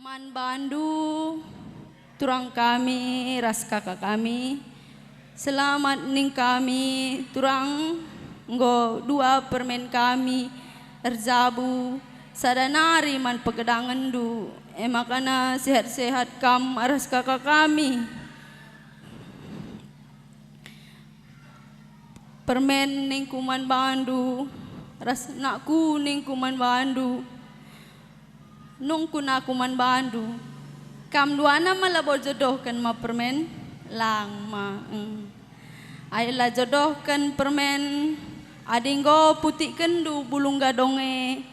Man bandu turang kami ras kakak kami selamat ning kami turang nggo dua permen kami erjabu sadanari man pegedangan du makana sehat-sehat kam aras kakak kami permen ning kuman bandu ras nakku ning kuman bandu nung kuna kuman bandu kam duana malabo jodohkan ma permen lang ma ayla jodohkan permen adinggo putih kendu bulung gadonge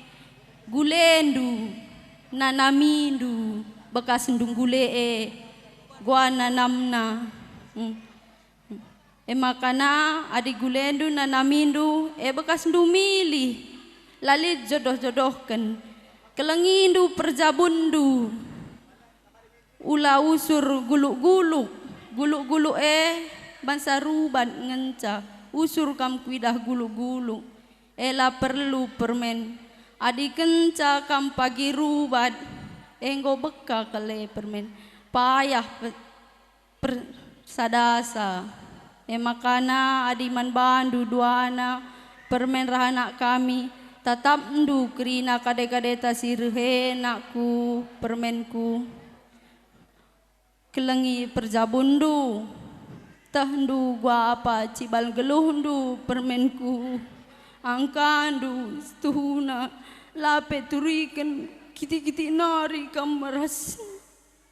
gulendu nanamindu bekas ndung gule gua nanamna makana adi gulendu nanamindu bekas ndu milih lalit jodoh-jodohkan kelengindu perjabundu ula usur guluk-guluk guluk-guluk bansa ruban ngenca usur kam kuidah guluk-guluk la perlu permen adi kenca kam pagi rubat enggo beka kale permen payah sadasa makana adi man bandu duana permen rahana kami tatap ndu krina kade-kade tasirhe nakku permenku kelengi perjabundu tahndu gua apa cibal geluhndu permenku angkandu stuhuna lape turiken kiti-kiti nari kameras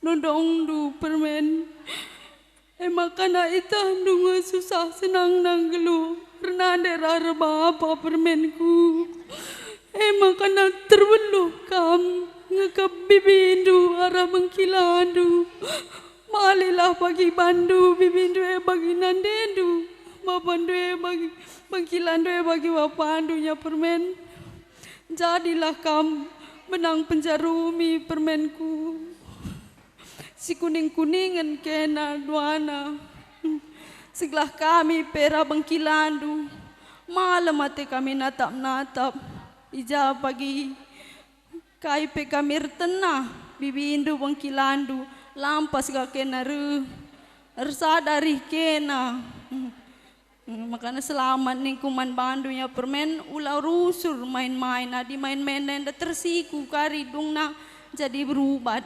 nodongdu permen makana itandu susah senang nang gelu Renande rarba apa permenku makana terbeluh kam ngekap bibindu arah bengkilandu malilah bagi bandu bibindu bagi nandendu bapandu bagi bengkilandu bagi bapandunya permen jadilah kam benang penjarumi permenku si kuning-kuningan kena duana segelah kami pera bengkilandu malam mati kami natap-natap ija pagi kaipe kami tenah bibindu bengkilandu lampas gak kena ersadari kena makanya selamat ning kuman bandunya permen ulah rusur main-main adi main-main nenda tersiku kari dungna jadi berubat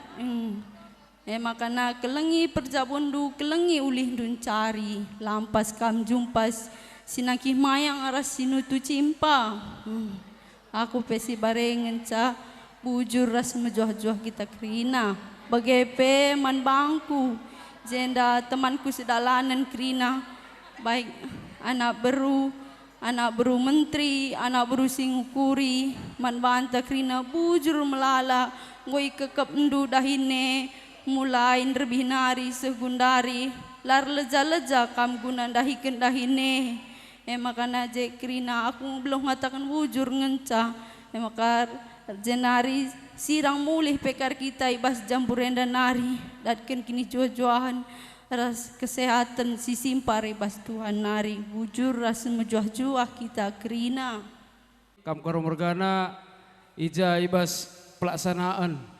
makana kelengi perjabundu kelengi ulih dun cari lampas kam jumpas sinaki mayang aras sinutu cimpa aku pesi barengen ca bujur ras mejuah-juah kita krina bagepe man bangku jenda temanku sedalanan krina baik anak beru menteri anak beru singukuri man banta krina bujur melala ngoi kekep ndu dahine mulai nerbinari segundari lar leja-leja kam guna dahiken dahine makana je krina aku belum mengatakan wujur ngenca makar jenari sirang mulih pekar kita ibas jamburenda nari datken kini jua-juahan ras kesehatan si simpar ibas Tuhan nari wujur ras mejuah-juah kita krina kam koromorgana ija ibas pelaksanaan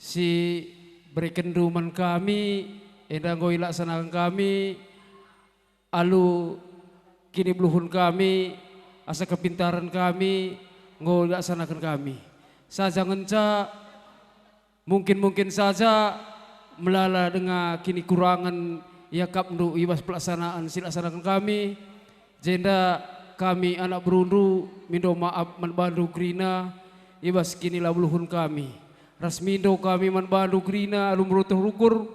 si berikan duman kami endang goi laksanakan kami alu kini beluhun kami asa kepintaran kami ngoi laksanakan kami saja ngenca mungkin saja melala dengan kini kurangan ya kapndu ibas pelaksanaan si laksanakan kami jenda kami anak berundu mindo maaf man bandu krina ibas kini lah beluhun kami rasmindo kami man bandu krina alum rutuh rukur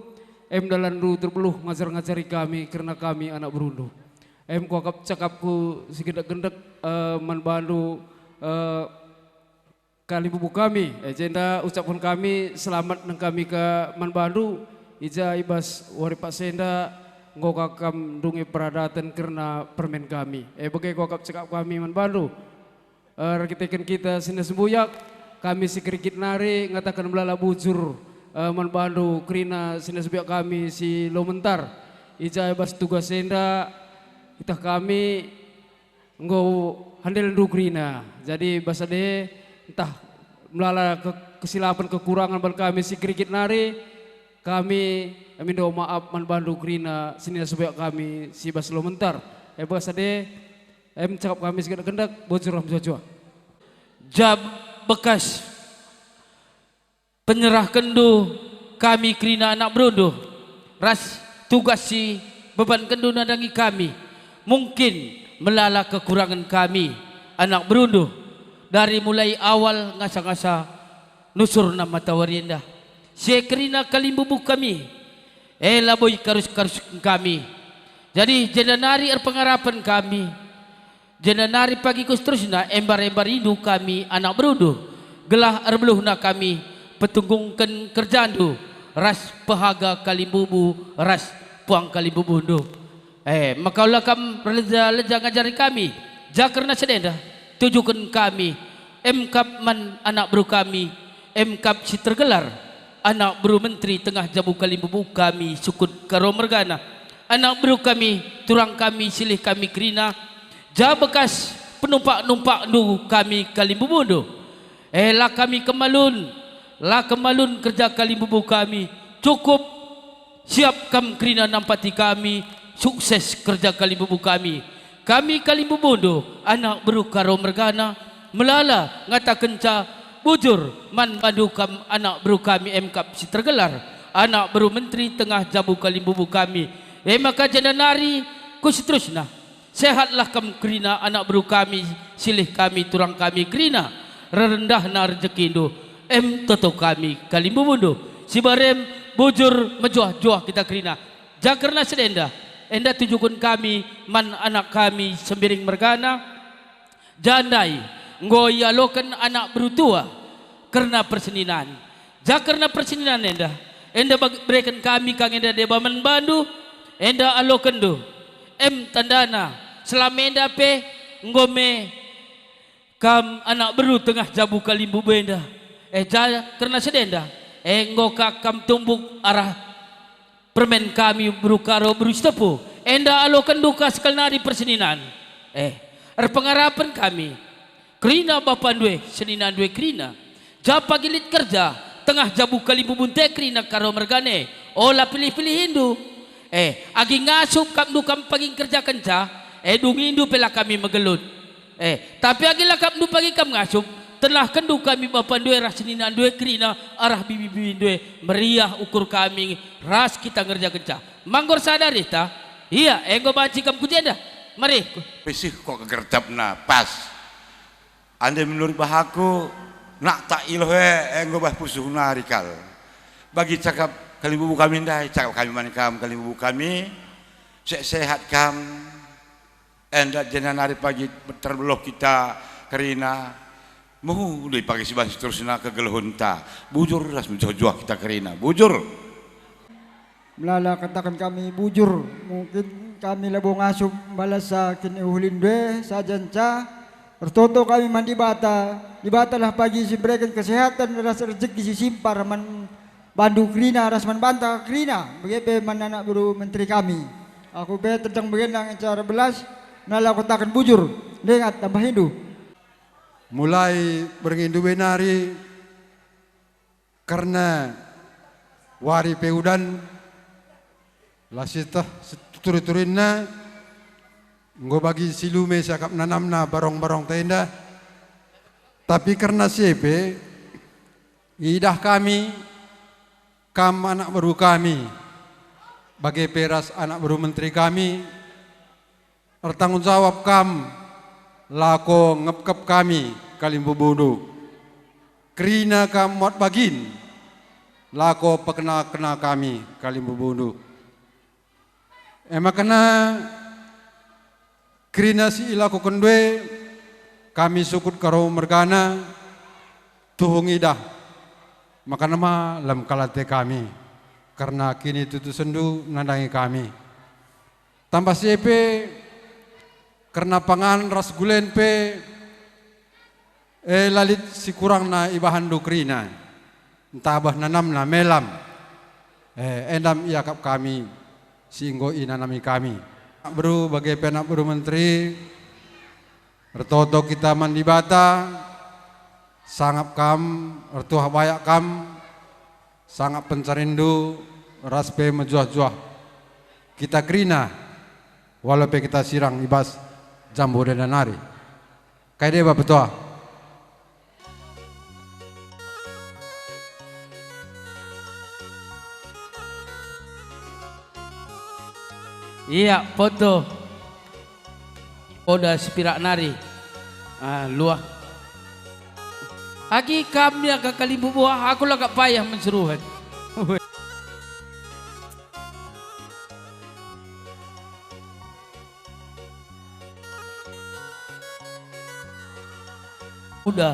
dalandu terbeluh ngajar-ngajari kami karena kami anak berundu ku akap cakapku segendak-gendak man bandu kali bubu kami jenda ucapkan kami selamat nang kami ke man bandu ija ibas wari pak senda ngokakam dungi peradatan karena permen kami bagai ku akap cakap kami man bandu rakitekan kita senda sembuyak kami si kerikit nari ngatakan melala bujur man bandu krina sina sebiak kami si lomentar ija bas tugas senda kita kami nggo handel du krina jadi basa de entah melala kesilapan kekurangan bal kami si krikit nari kami do maaf man bandu krina sini sebaik kami si baslo mentar basade cakap kami segala kendak bocor jua jab bekas penyerah kendu kami krina anak berundo ras tugas si beban kendu nadangi kami mungkin melala kekurangan kami anak berundo dari mulai awal ngasa-ngasa nusur nama tawarinda sekrina kalimbubu kami laboy karus-karus kami jadi jenanari pengarapan kami jenanari pagi kustrusna embar-embar indu kami anak berundo gelah erbeluhna kami petunggungkan kerjandu ras pehaga kalimbubu ras puang kalimbubu ndo maka ulah kam leja ngajari kami jakarna sedenda tujukan kami emkap man anak bro kami emkap si tergelar anak bro menteri tengah jabu kalimbubu kami sukut karo mergana anak bro kami turang kami silih kami krina ja bekas penumpak-numpak nu kami kalimbubu ndo lah kami kemalun kerja kalimbubu kami cukup siap kam krina nampati kami sukses kerja kalimbubu kami kalimbubu ndo anak bro karo mergana melala ngata kenca bujur man bandukam anak bro kami emkap si tergelar anak bro menteri tengah jabu kalimbubu kami maka jenanari kuseterusna sehatlah kam krina anak bro kami silih kami turang kami krina rendah na rezeki ndo toto kami kalimbubu ndo si barem bujur mejuah-juah kita krina jakarna sedenda enda tujukan kami man anak kami sembiring mergana jandai ngoyalokan anak berutua karena perseninan jakarna perseninan enda berikan kami kang enda debaman bandu enda alokan do tandana selama enda pe ngome kam anak beru tengah jabu kalimbubu enda karena sedenda ngoka kam tumbuk arah permen kami berukaro berustepu enda alokan duka sekal nari perseninan pengarapan kami krina bapak due seninan due krina japa gilit kerja tengah jabu kalimbubu te krina karo mergane olah pilih-pilih hindu agi ngasup kam dukam pagi kerja kenca dung hindu pela kami megelut tapi agi lah kam du pagi kam ngasup telah kendu kami bapak due ras seninan due krina arah bibi-bibi due meriah ukur kami ras kita ngerja kenca manggor sadar ita iya enggo banci kam kujenda mari pesih kok kegertapna pas ande menurut bahaku nak tak iloh enggo bah pusuhna rikal bagi cakap kalimbubu kami ndai cakap kami manikam kalimbubu kami sehat kam enda jenanari pagi terbeloh kita kerina mau udah pakai sibah seterusnya ke gelohunta bujur ras menjojoh kita kerina bujur melala katakan kami bujur mungkin kami labo ngasup balas sa kinihulin dwe sajanca bertoto kami mandi bata lah pagi si berikan kesehatan ras rezeki si simpar man bandu krina ras man banta krina begitu man anak buru menteri kami aku be tentang begenang cara belas nala katakan bujur dengat tambah hindu mulai berindu benari karena wari peudan lasitah seturi-turinna nggo bagi silume sakap nanamna barong-barong tenda tapi karena siapa idah kami kam anak baru kami bagi peras anak baru menteri kami bertanggung jawab kam lako ngepkep kami kalimbubu ndo krina kam mot bagin lako pekena kami kalimbubu ndo kena krina si ilako kendwe kami sukut karo mergana tuhung idah maka nama lam kalate kami karena kini tutu sendu nandangi kami tambah siapa karena pangan ras gulen pe lalit si kurang na ibahan do krina entah bah nanam na melam endam iakap kami singgo inanami kami bro bagai penak bro menteri bertoto kita mandi bata sangat kam, ertuah bayak kam, sangat pencarindu, raspe menjuah-juah. Kita krina, walaupun kita sirang ibas jambu dan nari. Kayak dia betul. Iya, foto. Oda sepirak nari. Luah. Agi kami agak kali buah, aku lah gak payah menseruhan. Udah.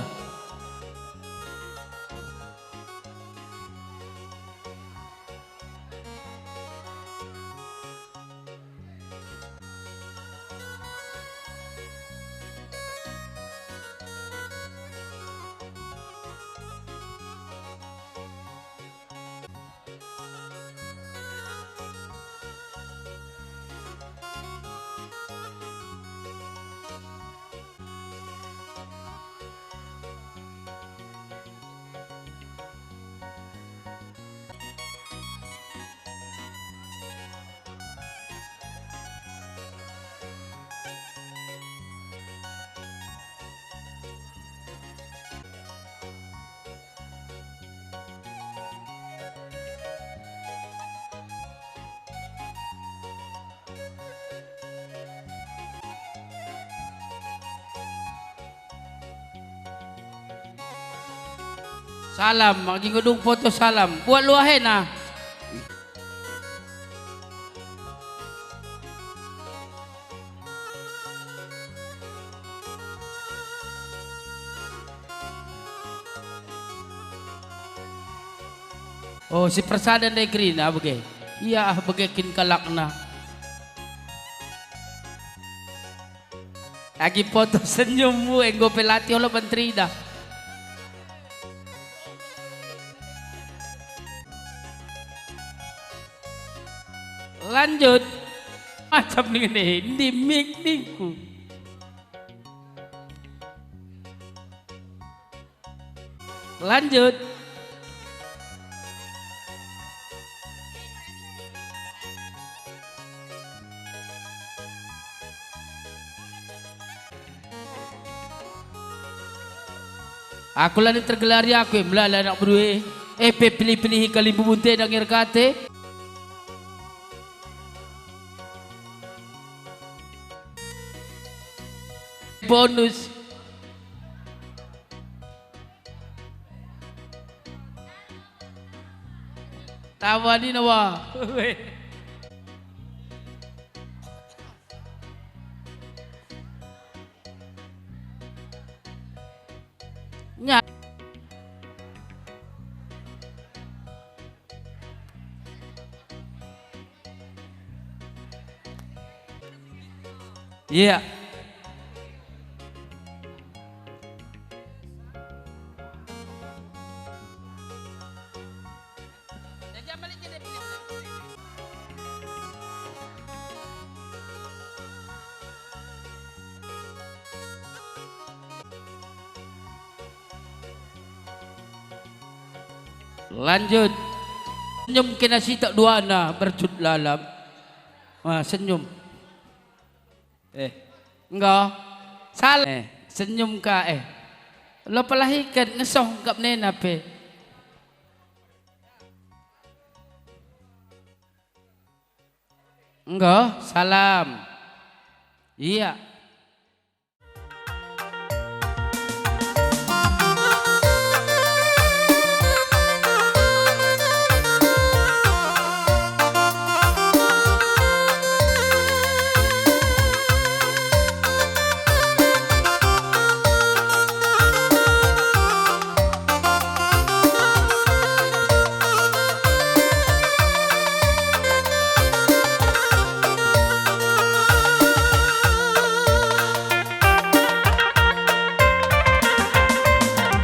Salam, lagi ngedung foto salam. Buat luahin ah. Oh, si Persadan dari Green bagi. Iya, bagikin kalakna. Lagi foto senyummu, enggo pelatih oleh menteri dah. Lanjut macam ni di mik ningku. Lanjut. Aku lah ni tergelari aku melala nak berdua. Pilih-pilih kali bubunte dan ngirkate. Bonus. Tawa ni nawa. Nya. Yeah. Lanjut. Senyum kena si tak dua na bercut lalam. Senyum. Enggak. Salah. Senyum ka Lo pelahikan ngesong kap nena pe. Enggak, salam. Iya.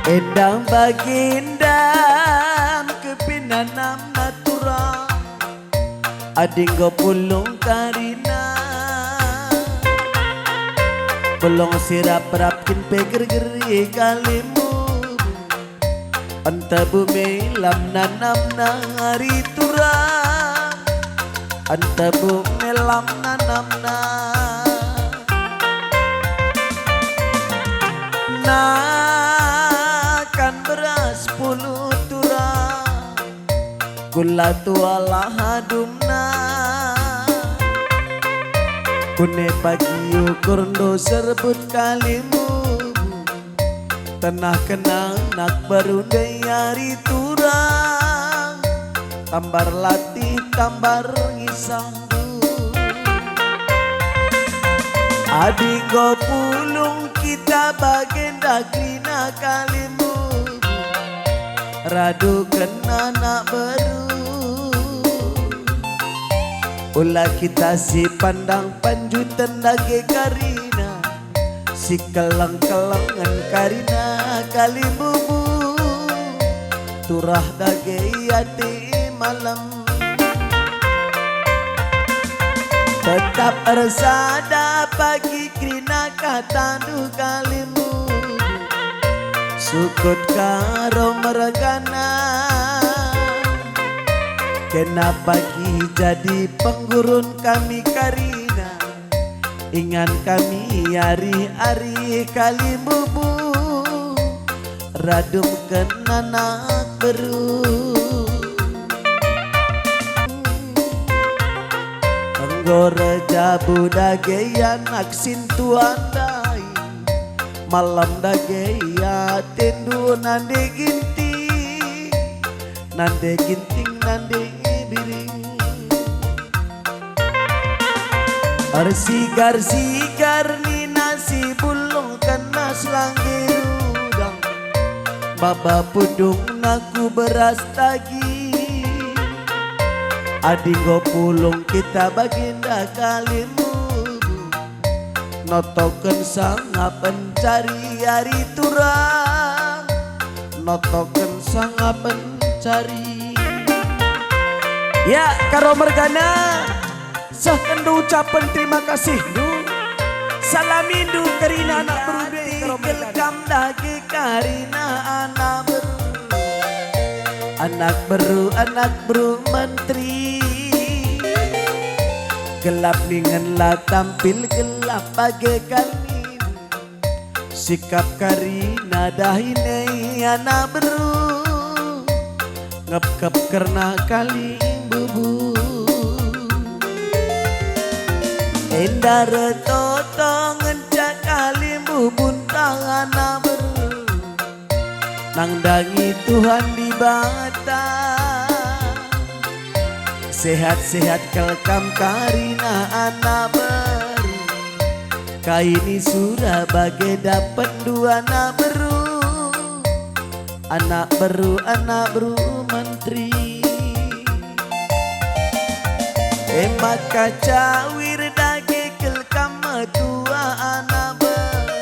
Endang bagindang kepinanam natura adinggo pulung karina belong sirap rapkin peger geri kalimu anta bumi lam nanam na hari turang, anta bumi lam nanam na kan beras puluh turang, kula tualah hadumna kune pagi ukur ndo serbut kalimu tenah kenang nak berundai hari turang, tambar latih tambar ngisanggu adik go pulung kita bagenda klina kalimu radu kena nak beru ulah kita si pandang panjutan dage karina si kelang-kelangan karina kali bubu turah dage yati malam tetap resada pagi krina katandu kalimu sukut karo meregana kena pagi jadi penggurun kami karina ingan kami hari-hari kali bubu radum kena nak beru Anggora jabu dageyan aksin tuandai malam dageya tendu nande ginting nande ginting nande biring arsigar-sigar ni nasi bulung kena selanggi udang baba pudung naku beras tagi adinggo pulung kita baginda kalimu notoken sanga pencari hari turang notoken sanga pencari ya karo mergana sah kendu ucapan terima kasih du salamindu karina anak berude kelkam lagi karina anak beru menteri gelap dengan lah tampil gelap bagaikan sikap karina dahine anak beru ngep-ngep karena kali bubu endar totong encak kali bubun tangan anak beru nang dangi Tuhan di bata sehat-sehat kelkam karina anak baru kaini surah bagai dapat dua anak beru menteri emak kaca wir dage kelkam dua anak baru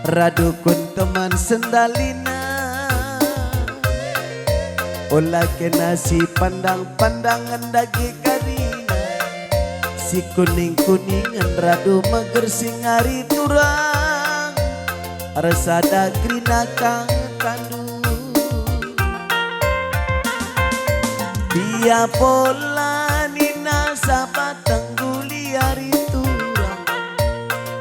radukun teman sendalina olah kena si pandang-pandangan dagi karina si kuning-kuningan radu mager singari turang resada grina kang kandu dia pola nina sapatang guli hari turang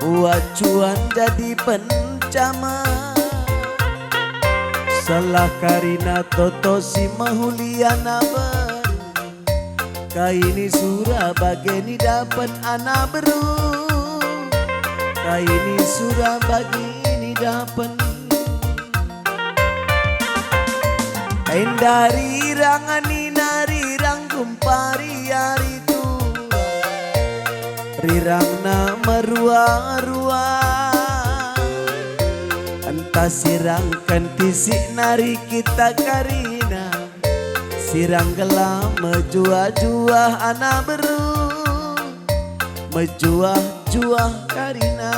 wacuan jadi pencama salah karina toto si mahuliana baru kaini surah bageni dapat anak beru kaini surah bageni dapat endari rangani nari rangkum pari hari tua rirang nama ruang entah sirang kentisik nari kita karina sirang gelam mejuah-juah anak beru mejuah-juah karina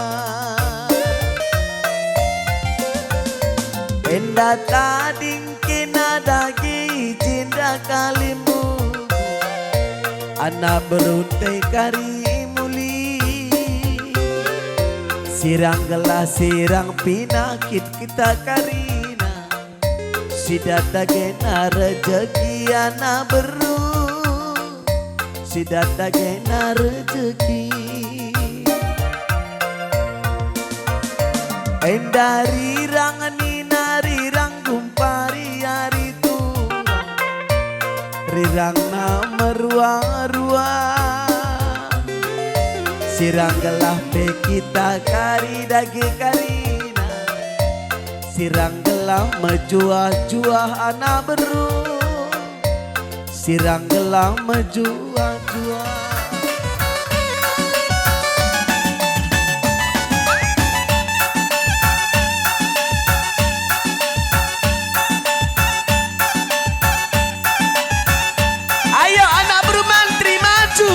enda tading kena dagi cinda kalimu anak beruntai kari sirang gelas sirang pinakit kita karina Sidata gena rezeki anak beru, sidata gena rezeki. Endari rangani nari rang gumpari hari turang, rirang nama ruang-ruang. Sirang gelah pe kita kari dagi karina, sirang gelah menjuah-juah anak beru, sirang gelah menjuah-juah. Ayo anak beru mantri maju,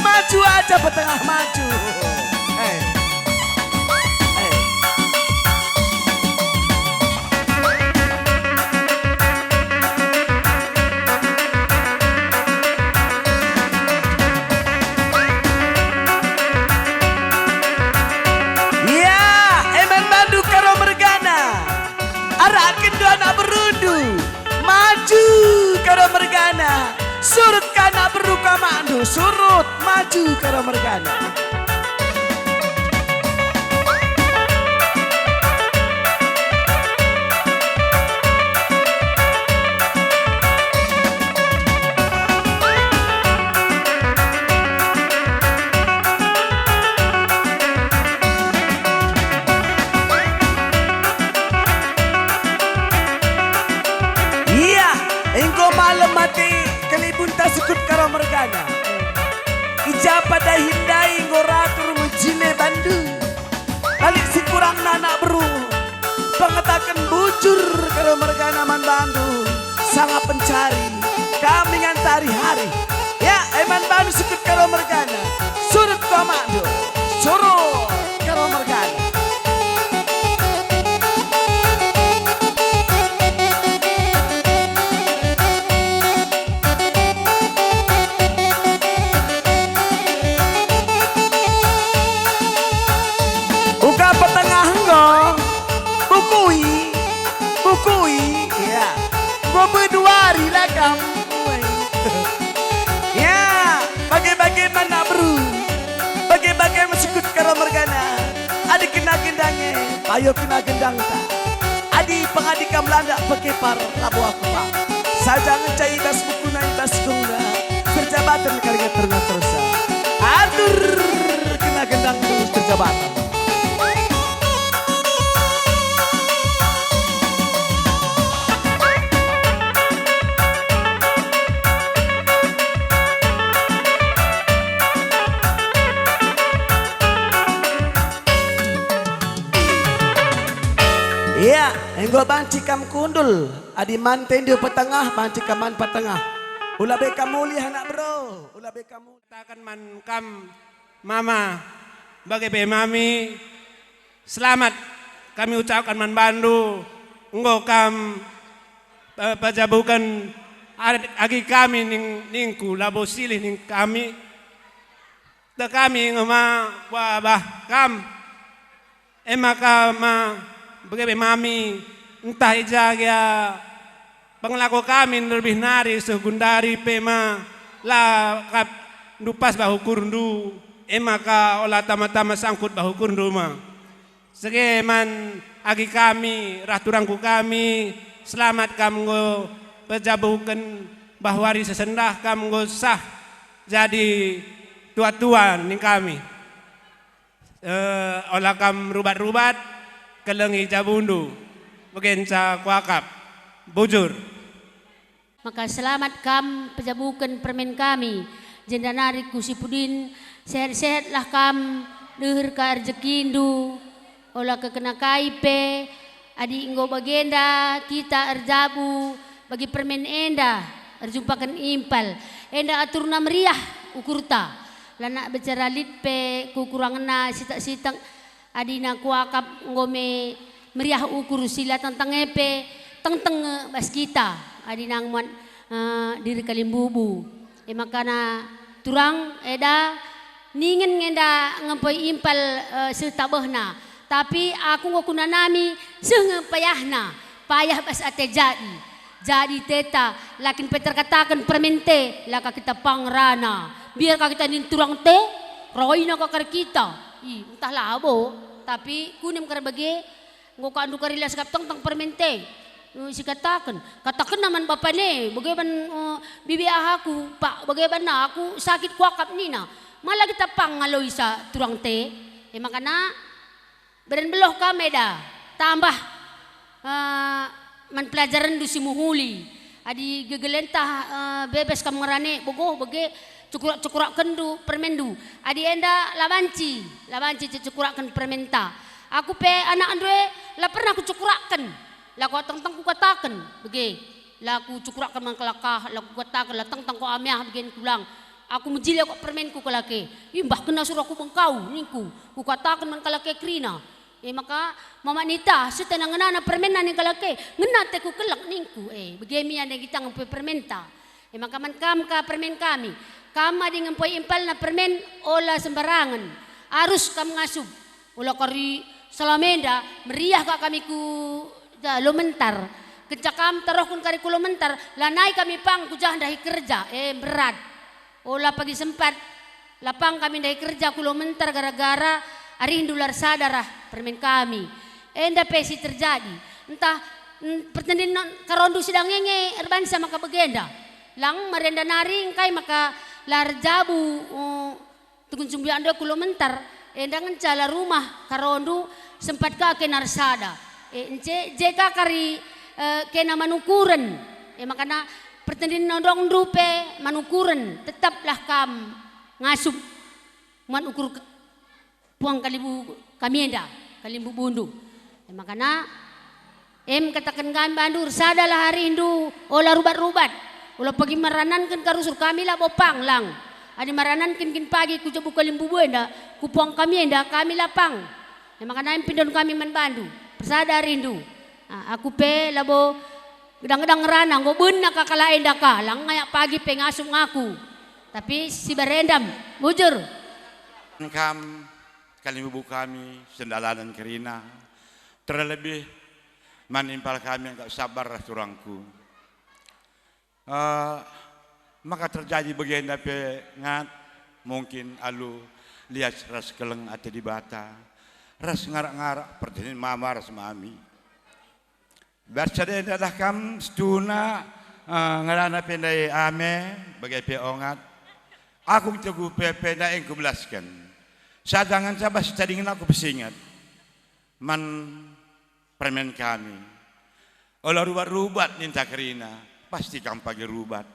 maju aja petengah maju. Anak berundu maju karo mergana, surut kana beruka mandu, surut maju karo mergana. Engkau malam mati kelibunta sukut karo mergana, ija pada hindai ngoratur mujine bandu, balik si kurang nanak beru, pengetakan bujur karo mergana man bandu, sangat pencari kami ngantari hari, ya eman bandu sukut karo mergana, surut komando, surut karo mergana. Bukui, ya, gua berduari lah kamu. Ya, bagaimana bro, bagaimana sekut karo mergana. Adi kena gendangnya, ayo kena gendang tak. Adi pengadika Belanda pekepar labu aku pak. Saja ngecai das buku naik das gungga, berjabatan karya ternak tersa. Adur kena gendang terus berjabatan. Iya, enggo bancikam kundul, adi manten di petengah, bancikam man petengah. Ulah beka muli anak bro, ulah beka muli. Takkan man kam mama, bagi be mami, selamat kami ucapkan man bandu, enggo kam pajabukan agi kami ningku labo silih ning kami. Da kami ngema wabah kam, emaka ma bagaimana mami entah ijaga penglaku kami lebih nari segundari pema la kap dupas bahu kurundu emaka olah tama-tama sangkut bahu kurundu ma segeman agi kami raturangku kami selamat kamu go pejabukan bahwari sesendah kamu go sah jadi tua-tuan ning kami olah kam rubat-rubat kelengi jabundu bagenca kuakap bujur. Maka selamat kam pejabukan permen kami jendanari kusipudin sehat-sehatlah kam dehir ka rezekindu olah kekena kaipe adi inggo bagenda kita erjabu bagi permen enda erjumpakan impal enda aturna meriah ukurta lana bicara litpe kukurangan sitak-sitak adina kuakap ngome meriah ukur sila tentang epe tentang bas kita adina ngmuan diri kalimbubu makana turang eda ningin ngenda ngempoi impal setabehna tapi aku ngokuna nami sengepayahna payah bas ate jadi teta lakin Peter katakan permente laka kita pangrana biar kita ninturang te roina kakar kita entah labo tapi kunim karbage ngoka andu karila sakap tang permente si katakan naman bapak ne bagaimana bibi ahaku pak bagaimana aku sakit kuakap nina malah kita pangaloy sa turang te makana beren beloh kami dah tambah man pelajaran du si muhuli adi gegelentah bebes kamerane bogo bage cukurak kendu permendu adi enda labanci cukurakan permenta aku pe anak andre la pernah aku cukurakan laku tang ku katakan bege laku cukurakan man kelakah laku katakan la tang ko amiah begen kulang aku mejile kok permenku kelake imbah kena suruh aku bengkau ningku ku katakan man kelake krina maka mama nita setenang ngana permenan yang kelake ngena te ku kelak ningku begemi ada kita ngampai permenta maka man kam ka permen kami kama di ngampai impal na permen ola sembarangan arus kam ngasup ola kari salamenda meriah ka kami ku lomentar kecakam taruh kun kari ku lomentar lanai kami pang ku jahan dahi kerja berat ola pagi sempat lapang kami dahi kerja ku lomentar gara-gara hari hindular sadarah permen kami enda pesi terjadi entah pertandingan karondu sidang ngenge erban sama kabagenda lang marenda naring kai maka lar jabu tukun sumbian do kilometer enda ngencala rumah karondu sempat ka ke narsada ence jeka kari kena manukuren makana pertandingan nodong drupe manukuren tetaplah kam ngasup manukur puang kalibu kamienda kalimbu bundu makana katakan kami bandur sadalah hari Hindu olah rubat-rubat olah pagi maranan kan karusur kami lah bopang lang adi maranan kin pagi ku jabu kalimbu buenda ku puang kamienda kami lapang makana pindon kami man bandu persada hari Hindu aku pe labo gedang-gedang rana ngo beuna kakalain daka lang ngayak pagi pengasuk ngaku tapi si barendam bujur kam kalimu kami sendalanan kerina terlebih manimpal kami yang gak sabar turangku maka terjadi begini pe ngat mungkin alu lihat ras keleng ate di bata ras ngarak-ngarak pertanyaan mama ras mami bercadai adalah kam stuna ngarana pendai ame bagai pe ongat aku teguh pe na engku belaskan sadangan sabas tadingin aku pesingat man permen kami olah rubat-rubat ninta kerina pasti kam pagi rubat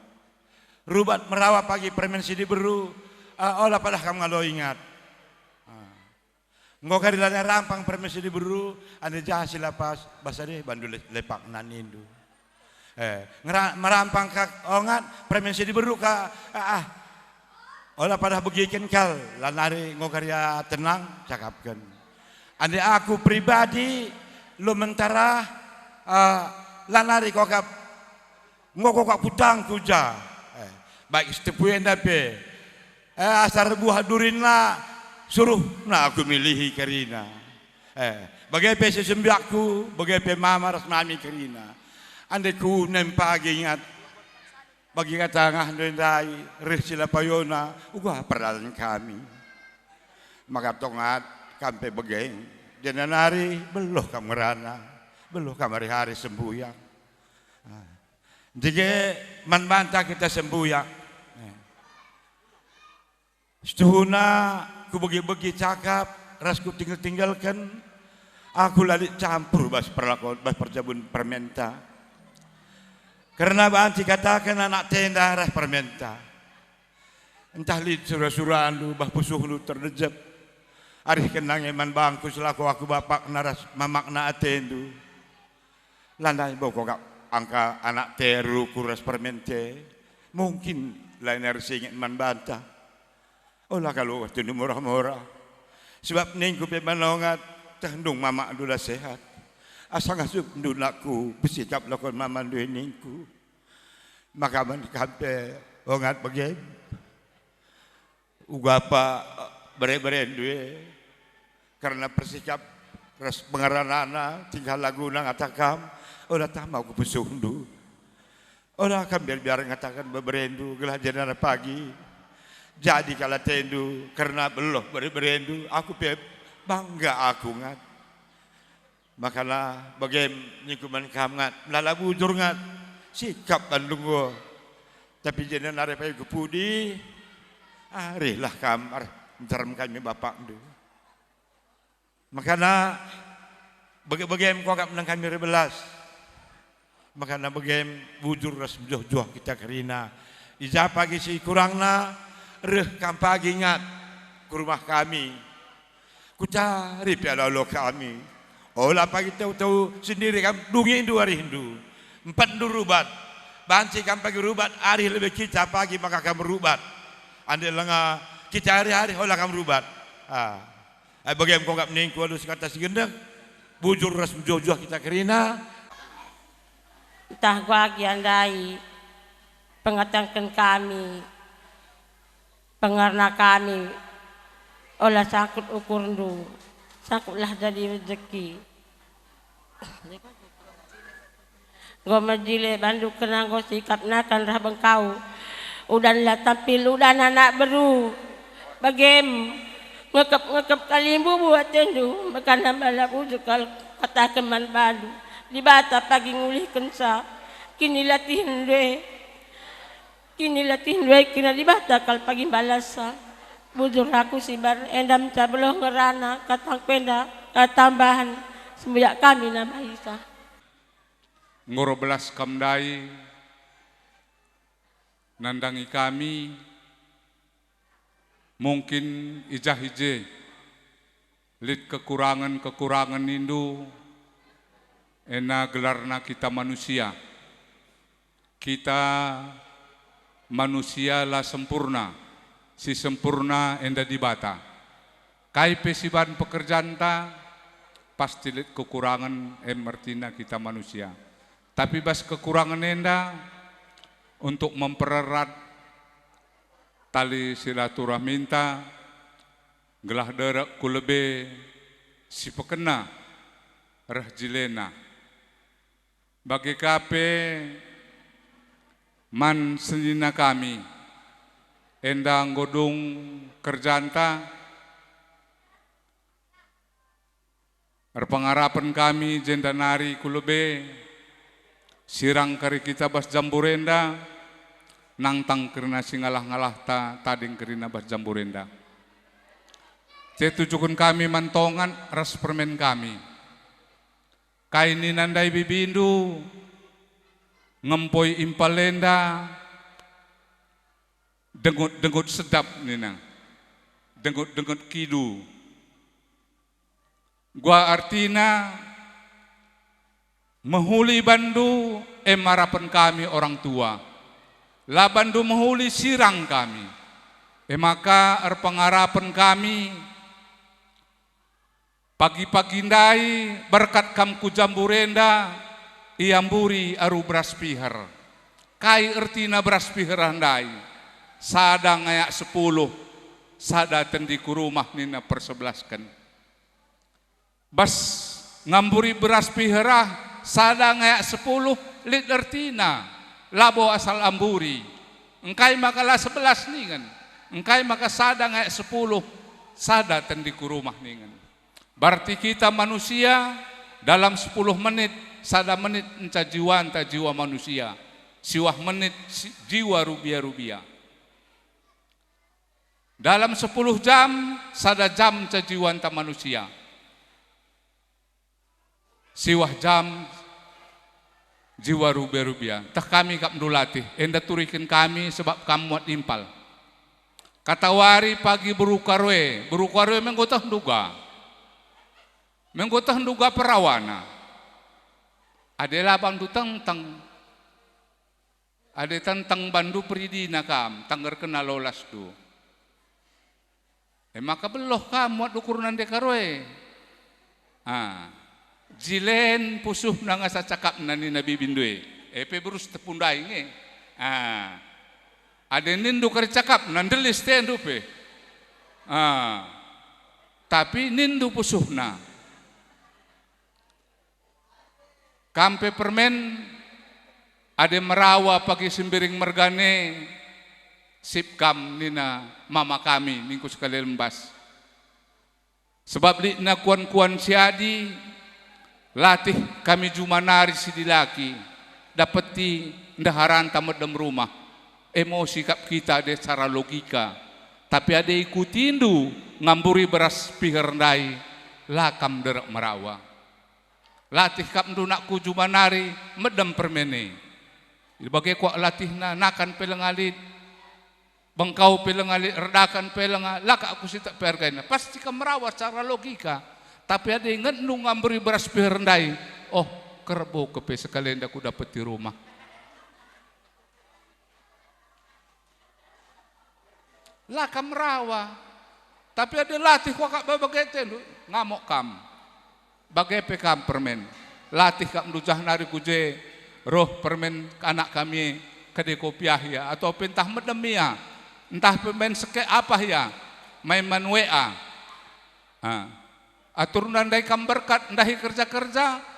merawa pagi permen sidi beru olah padah kam ngalo ingat ngokari lana rampang permen sidi beru ane jahat silapas basade bandu lepak nanindu merampang kak ongat permen sidi beru ka olah pada begiken kal lanari ngokarya tenang cakapkan ande aku pribadi lo mentara lanari kokap ngokok putang kuja baik istepuyen dape asar buah durin la suruh na aku milihi kerina bagai pe sesembiakku bagai pe mama ras mami kerina ande ku nempagi ingat bagi kata ngah ndai resila payona uga peralan kami maka tongat kampe begeng jenanari beloh kamerana beloh kamari hari sembuyang jadi manbanta kita sembuyang setuhuna ku bagi cakap rasku tinggalkan aku lali campur bas perlakuan bas perjabun permenta karena banti katakan anak tenda ras permenta entah lid surah-surah lu bah pusuh lu terdejap arih kenang eman bangku selaku aku bapak naras mamakna atendu landai boko kak angka anak teru kuras permente mungkin lain harus ingat man bantah olah kalau waktu ini murah-murah sebab ningku pemanongat tandung mama dula sehat asal ngasup ndulaku bersikap lakon mama duwe ningku maka man kampe ongat bagai ugapa bere-bere duwe karena bersikap ras pengaranana tinggal lagu nang atakam Olah tamau ku pesundu. Olah kan biar ngatakan beberendu gelah jenara pagi. Jadi kala tendu karena beloh berendu aku bangga aku ngat. Makalah bagem nyikuman kam ngat lala bujur ngat. Sikap Bandung gua. Tapi jenara pagi kepudi. Arilah kamar ntaram kami bapak tu. Makana bagem kau kap menang kami rebelas. Makana bagem bujur ras joh kita kerina. Ija pagi si kurangna reh kam pagi ngat ke rumah kami. Ku cari piala lo kami. Olah pagi tahu sendiri kam dungin 2 hari Hindu. 4 rubat. Banci kam pagi rubat hari lebih kita pagi maka kam rubat. Ande lenga kita hari-hari olah kam rubat. Bagem kau kap ning ku alus kata si gendeng. Bujur ras joh kita kerina. Entah bagian dari pengatangkan kami, pengarna kami, olah sangkut ukur ndu, sangkutlah jadi rezeki. Gua majile bandu kenang gua sikap nakan rah bengkau, udanlah tampil udan anak beru, bagem ngekep kalimbu buat tendu, makan hambalah ujuk kal kata keman bandu. Di bata pagi ngulih kensa kini latihan dwe kina di bata kal pagi balasa bujur aku si bar endam cabeloh ngerana katang penda katambahan sembiak kami nama Isa ngoro belas kamdai nandangi kami mungkin ijah hije lid kekurangan nindu ena gelarna kita manusia. Kita manusia lah sempurna. Si sempurna enda dibata. Kai pesiban pekerjaan ta pasti lihat kekurangan martina kita manusia. Tapi bas kekurangan enda untuk mempererat tali silaturahmi ta gelah derak kulebe si pekena rah jilena. Bagi kape man senina kami endang godung kerjanta pengarapan kami jendanari kulebe sirang kari kita bas jamburenda nangtang kerina singalah-ngalah ta tading kerina bas jamburenda cetujukan kami mantongan ras permen kami kaini nandai bibindu ngempoi impalenda dengut sedap nina dengut kidu gua artina mehuli bandu marapan kami orang tua la bandu mehuli sirang kami maka pengarapan kami pagi-pagi ndai berkat kamku jamburenda iamburi aru beras pihar kai ertina beras pihar handai sada ngayak 10 sada tendiku rumah nina persebelaskan bas ngamburi beras pihara sada ngayak 10 lit ertina labo asal amburi engkai maka lah 11 ningan engkai maka sada ngayak 10 sada tendiku rumah ningan. Berarti kita manusia dalam 10 menit, sada menit enca jiwa enta jiwa manusia. Siwah menit jiwa rubia. Dalam 10 jam, sada jam enca jiwa enta manusia. Siwah jam jiwa rubia. Tak kami kap mdulatih, enda turikin kami sebab kamu muat impal. Katawari pagi berukarwe menggotah duga. Menggotah duga perawana. Adalah bandu tentang. Ada tentang bandu peridina kam, tanggar kena lolas tu. Maka beloh kam muat ukuran dekarwe. Jilen pusuh nanga sa cakap nani nabi bindue. Epe berus tepundai nge. Ada nindu kari cakap nandelis tendu pe. Tapi nindu pusuhna. Kampe permen ade merawa pagi sembiring mergane sip kam nina mama kami ningku sekali lembas. Sebab li na kuan-kuan siadi latih kami jumanari sidilaki dapeti ndaharan tamadem rumah. Emosi kap kita ada secara logika. Tapi ada ikutindu ngamburi beras piherdai lakam derak merawa. Latih kap ndu nak ku jumanari medem permene. Bagai kuak latih nakan pelengalit. Bengkau pelengalit redakan pelengalit. Laka aku sih tak pergaina. Pasti kam merawa secara logika. Tapi ada ingat nu ngamburi beras piherdai. Oh kerbo kepe sekalian aku dapat di rumah. Lakam rawa, tapi ada latih kuakak bagai telu ngamuk kam, bagai pekam permen, latih kam dujah nari kuje roh permen anak kami kede kopiah ya atau pentah medem ya, entah permen seke apa ya, main WA, atur nandai kam berkat ndahi kerja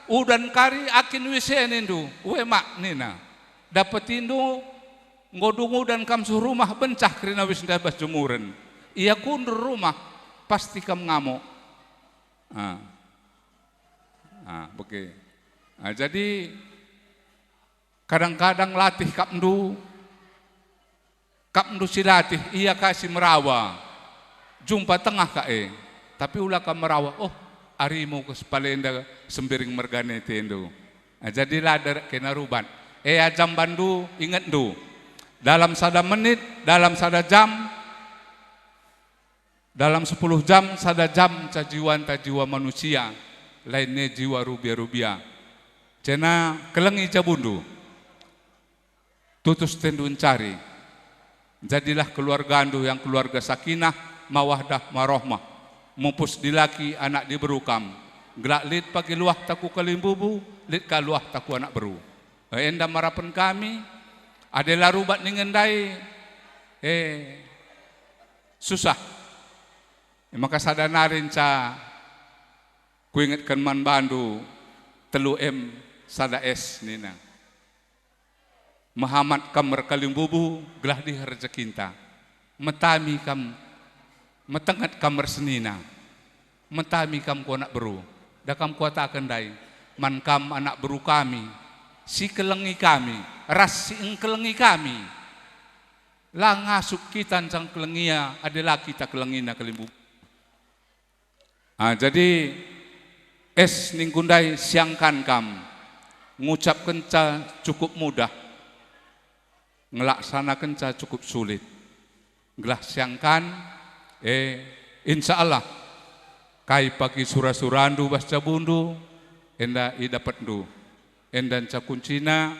udan kari akin wisen indu, mak nina, dapat indu ngodungu dan kam suh rumah bencah kerana wis ndabas jemuren. Ia kundur rumah pasti kam ngamuk. Oke. Jadi kadang-kadang latih kapndu silatih ia kasih merawa. Jumpa tengah kae. Tapi ulah kam merawa. Oh, arimu ke sepalenda sembiring mergane tendo. Jadi ladar kena rubat. Ajam bandu ingat du. Dalam 1 menit, dalam 1 jam, dalam 10 jam, 1 jam jiwa manusia, lainnya jiwa rubia-rubia. Cena kelengi jabundu, tutus tendun cari. Jadilah keluarga andu yang keluarga sakinah, mawahdah, marohmah. Mumpus dilaki anak diberukam. Gelak lid pagi luah taku kalimbubu, lid kaluah taku anak beru. Enda marapen kami, adalah rubat ningendai susah. Maka sadanarin ca ku ingatkan man bandu 3M sada es nina. Muhammad kamar kalimbubu gelah di rezekinta. Metami kam metengat kamar senina. Metami kam ku anak beru. Dakam kuata akan dai. Man kam anak beru kami. Si kelengi kami, ras si engkelengi kami. Lah ngasuk kita cang kelengia adalah kita kelengina kelimbu. Jadi es ningkundai siangkan kam, ngucap kenca cukup mudah, ngelaksanakan kenca cukup sulit. Gelah siangkan, insya Allah, kai pagi surah-surandu basca bundu, enda idapat du. Endan cakuncina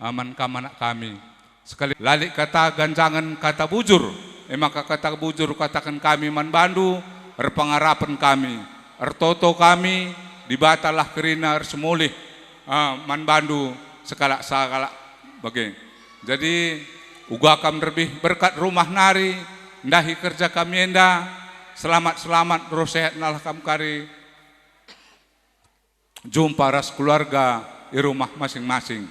aman kam anak kami. Sekali lalik kata ganjangan kata bujur. Maka kata bujur katakan kami man bandu. Erpangarapan kami. Ertoto kami. Dibatalah kerina ersemulih. Man bandu. Sekalak-sakalak. Bagi. Jadi ugakam lebih berkat rumah nari. Ndahi kerja kami enda. Selamat-selamat. Roh sehat nalah kam kari. Jumpa ras keluarga di rumah masing-masing.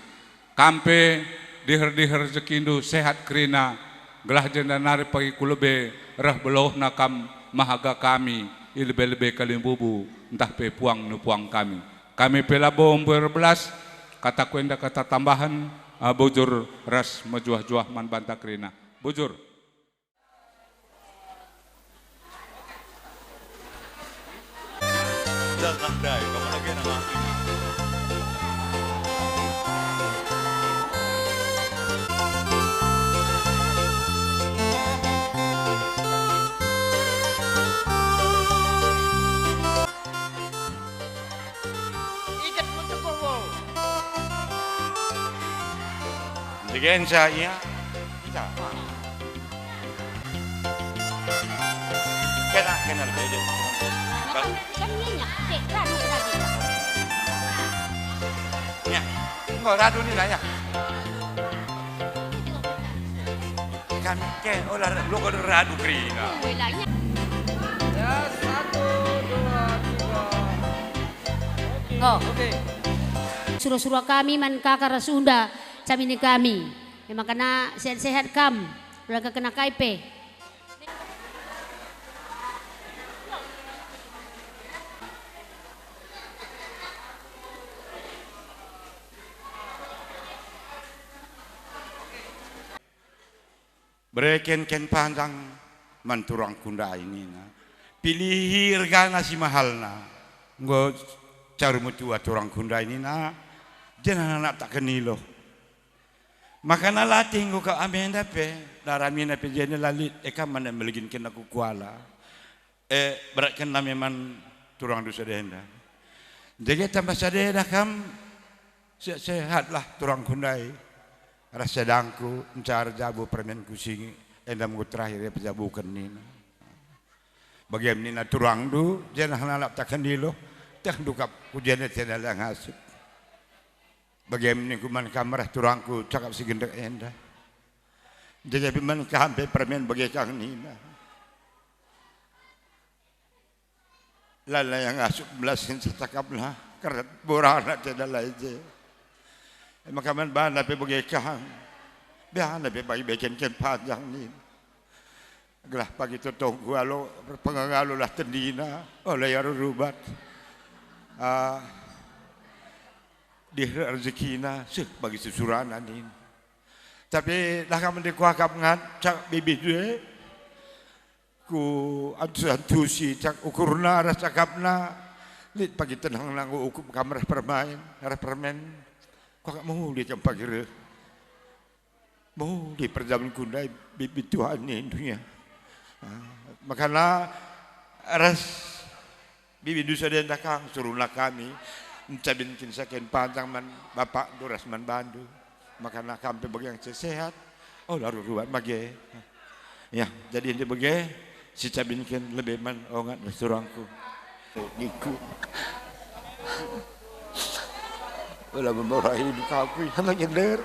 Kampe diher-diher jekindu sehat kerina gelah jenda nari pagi kulebe rah beloh nakam mahaga kami ilebe-lebe kalimbubu entah pe puang nu puang kami. Kami pelabo berbelas kata kuenda kata tambahan bujur ras majuah-juah man banta kerina. Bujur. Jangan dai, kamu lagi nak. Dengan saya, kita kena lebih. Ya, kau radu ni lah ya. Kami ke olah lu kau radu kerina. Ya 1, 2, 3. Go. Oke. surah-surah kami man kakara Sunda camini kami. Memang kena sehat-sehat kam, ulang kena kaipe. Bereken ken pandang manturang kunda ini na. Pilih regana si mahal na. Ngo cari mutua turang kunda ini na. Jangan anak tak kenilo. Makana latih ngo ka amen dape. Darami na pe jene lalit. Eka mana melegin ken aku kuala. Beratkan na memang turang dosa denda. Jadi tambah sadeda kam. Sehat lah turang kundai. Rasa dangku mencari jabu permen kusingi endam ku terakhir ya pejabu kenina bagaimana turang du jangan halap takkan dilo tak dukap kujiannya tidak ada ngasih bagaimana kuman kamar turangku cakap segendak endah jadi piman kampe permen bagi kang nina lala yang asuk belasin secakap lah karena borana tidak lagi maka man bahan nape bagi kahang, bahan nape bagi bikin panjang ni. Gelah pagi tu tunggu alo pengalalu lah tendina oleh yaru rubat. Di rezekina sih bagi susurana ni. Tapi dah kamu dikuakap ngat cak bibi dua, ku antusi cak ukurna rasa kapna. Lit pagi tenang nangu ukum kamar permain, arah permen. Kau mau dia campak kira, mau dia perjamuan kundai bibi Tuhan ni dunia. Makanya ras bibi dosa dia dakang suruhlah kami mencabin kinsaken panjang man bapak duras man bandu. Makanya kami bagi yang sehat. Oh lalu ruat bagi. Ya jadi dia bagi si cabinkan lebih man ongat surangku. Niku. Wala memarahi hidup aku yang lagi der.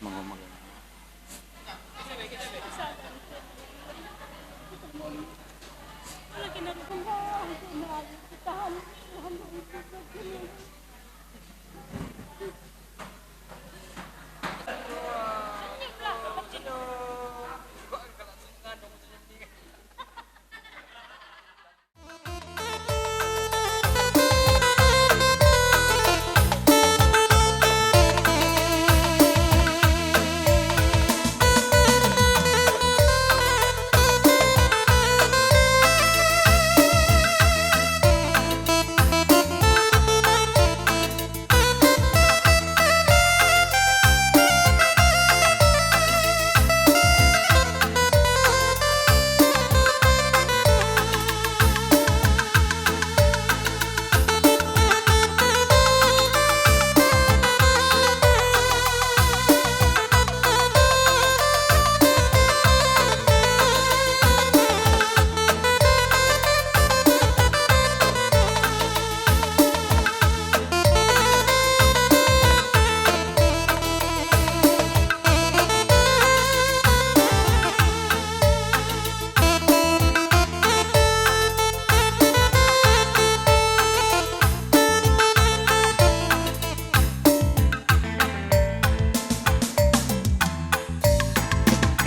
Mangga-mangga.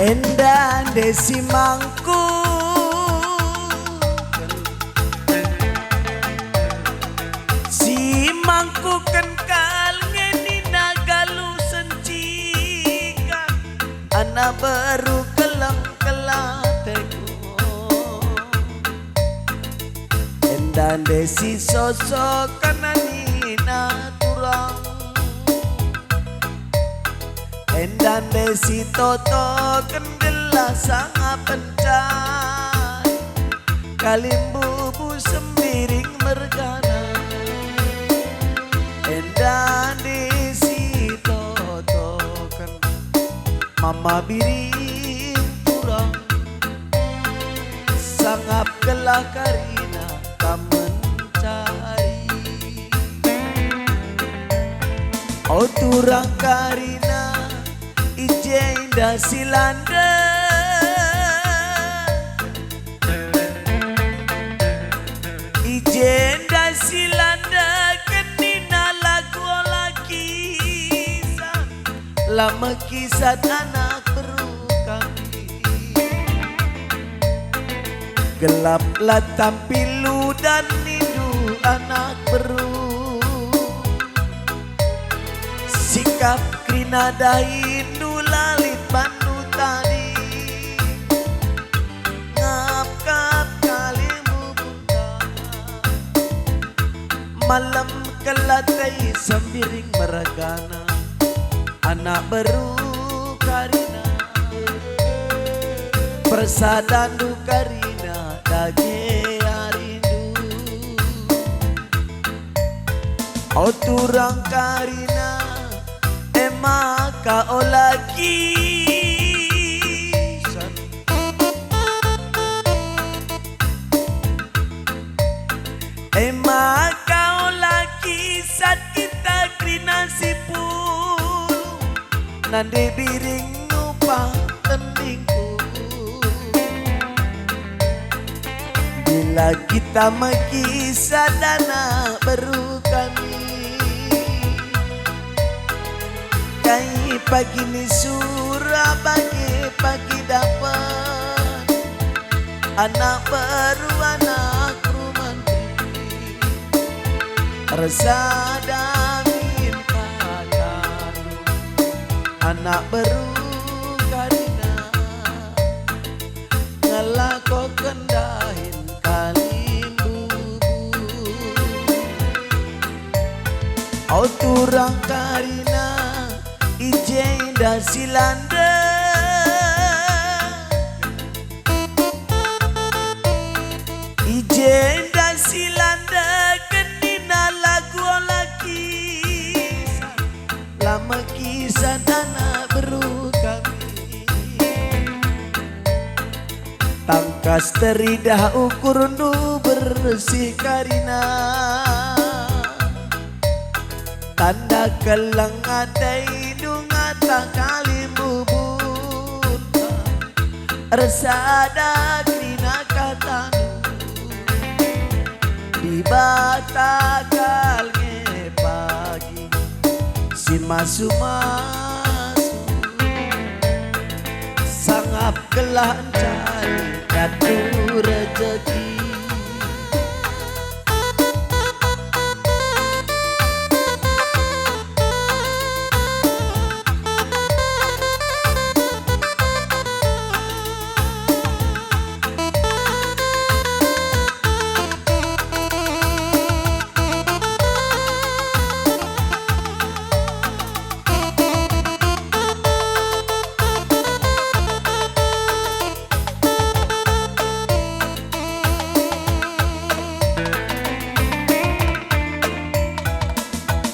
Endan desi mangku si mangku kenkal ngeni nagalu sencika ana baru kelam kelateku endan desi sosok kanani naturang endan desi toto kendela sangat pencai kalimbubu sembiring mergana endan desi toto kan mama biring turang sangat gelah karina kamencari oh turang karina Ijenda silanda Ijenda silanda lama kisah anak beru kami gelap latam pilu dan nindu anak beru sikap krina dahindu lalit banu tadi ngap-ngap kalimu bunda malam kelatai sembiring meragana anak baru karina persadandu karina dage arindu o turang karina maka olaki maka olaki saat kita krina sipul nande biring ngupah tendingku bila kita makisah dana baru kami kai pagi ni surah pagi dapat anak baru anak rumantri rasa damin kakak anak baru karina ngelako kendahin kalim bubu au turang karina ijenda silanda ijenda silanda kenina lagu laki lama kisah dana beru kami tangkas teridah ukur nu bersih karina tanda kelang adai dungata kalim bubun resada krina katanu di batakal nge pagi si masu-masu sangap kelah cari katu rezeki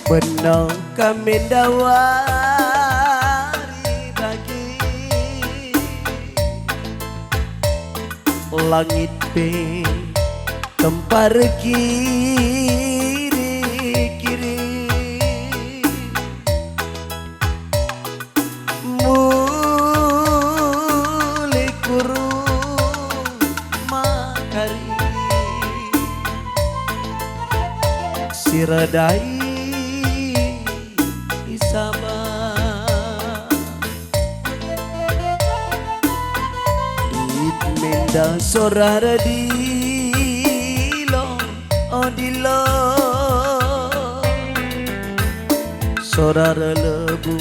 benang kami dawari bagi langit pe tempar kiri mulai kurung makari siradai sama itmenda sorara dilo odilo sorara lebu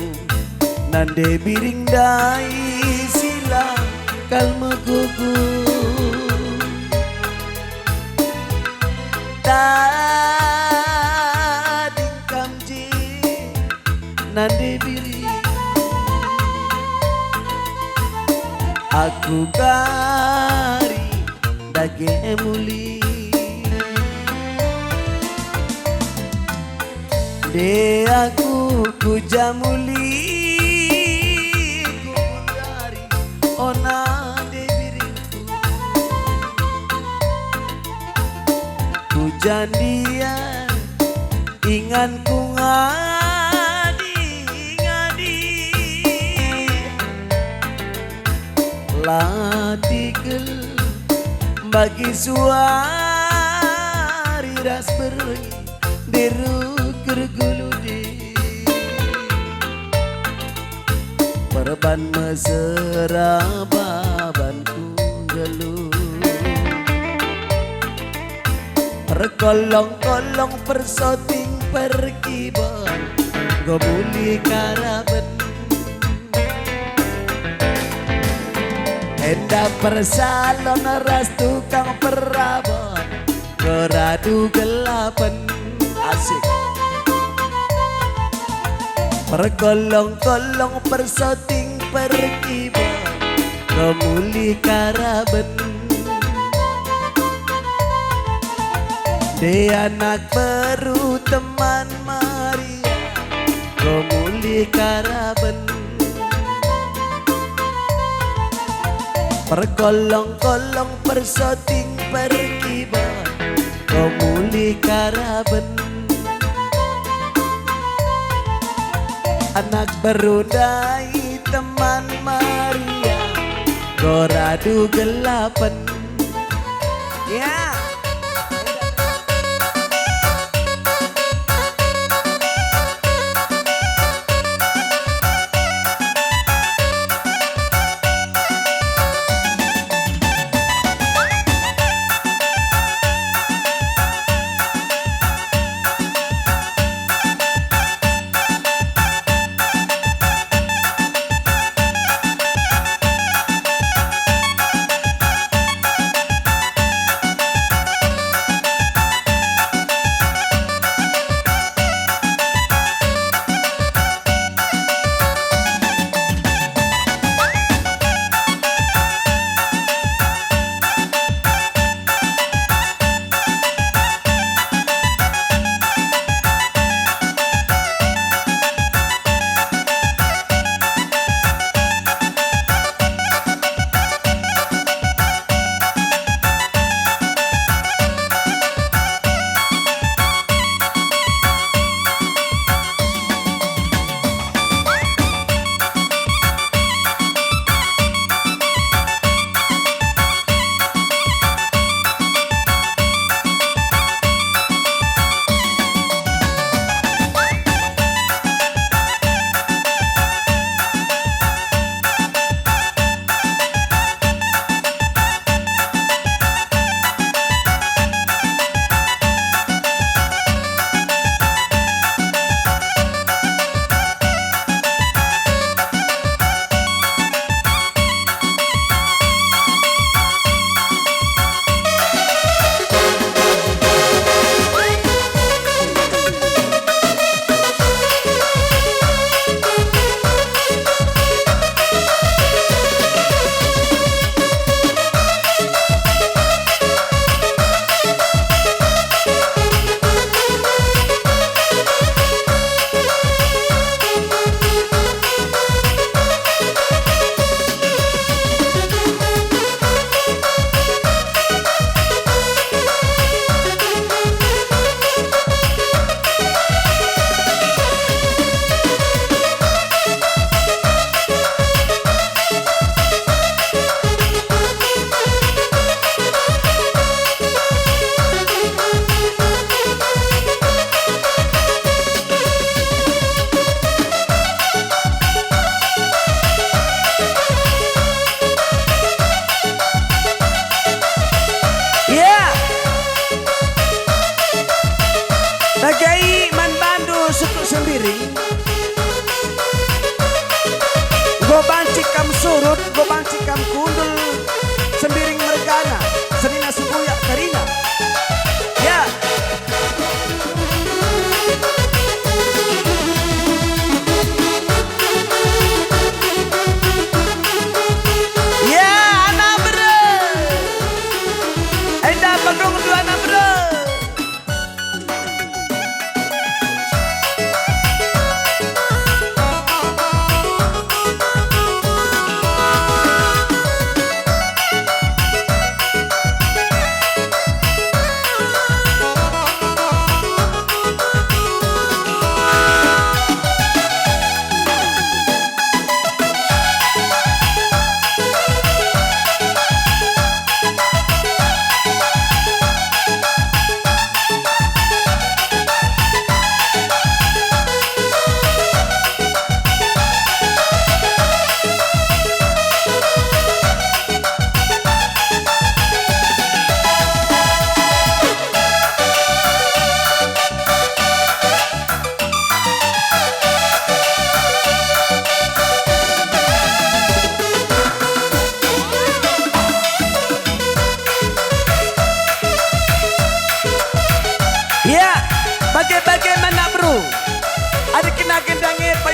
nande biring dai sila kalma gugu tading kamji nande biri aku kari dage muli de aku kujamuli kundari ona de biriku kujandian inganku latikel bagi suari ras beri deru kergulude Perban mesra babanku gelu Perkolong-kolong persoting pergiban Gomuli karaben Enda persalon ras tukang perabot Keradu gelapan Asik Perkolong-kolong persoting pergiban Gomuli karaben De anak baru teman Maria Gomuli karaben Perkolong-kolong persoting pergiban Gomuli karaben Anak berudai teman Maria Goradu gelapan Ya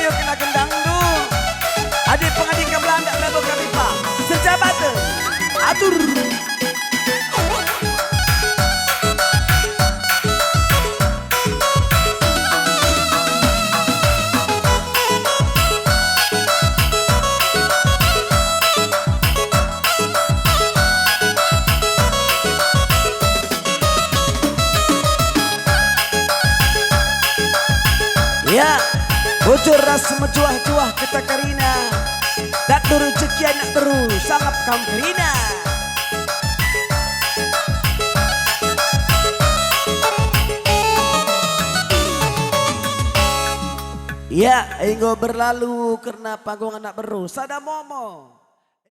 ayo kena gendang du. Adik pengadik ke Belanda Prabu Kamipa. Sejabat atur. Ya, bocor ras mencuah-cuah kata Karina. Tak turu ceki anak beru, sangap kam Karina. Ya, enggo berlalu karena panggung anak beru, sada momo.